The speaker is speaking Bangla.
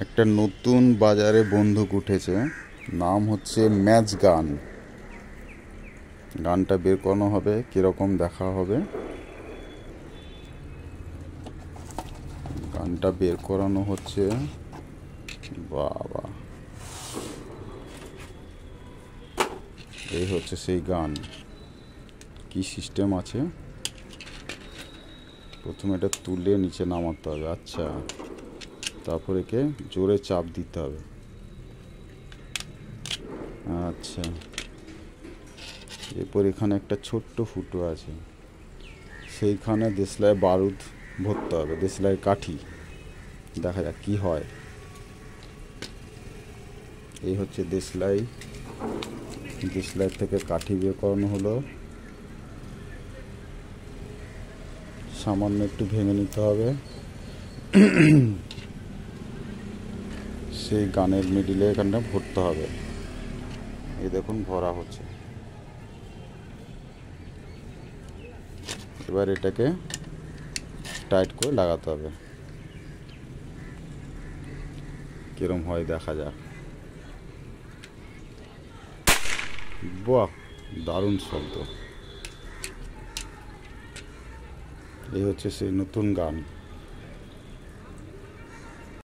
একটা নতুন বাজারে বন্দুক উঠেছে, নাম হচ্ছে ম্যাচ গান। গানটা বের করানো হবে, কিরকম দেখা হবে। গানটা বের করানো হচ্ছে। বাবা, এই হচ্ছে সেই গান। কি সিস্টেম আছে, প্রথমে এটা তুলে নিচে নামাতে হবে। আচ্ছা, তারপর একে জোরে চাপ দিতে হবে। আচ্ছা, এরপর এখানে একটা ছোট্ট ফুটো আছে, সেইখানে দেশলাই বারুদ ভরতে হবে, দেশলাই কাঠি। দেখা যাক কি হয়। এই হচ্ছে দেশলাই। দেশলাই থেকে কাঠি বের করানো হলো। সামান্য একটু ভেঙে নিতে হবে। সেই গানের মিডিলে এখানটা ভরতে হবে। এই দেখুন ভরা হচ্ছে। এবার এটাকে টাইট করে লাগাতে হবে। কিরম হয় দেখা যাক। বাহ, দারুণ শব্দ। এই হচ্ছে সেই নতুন গান।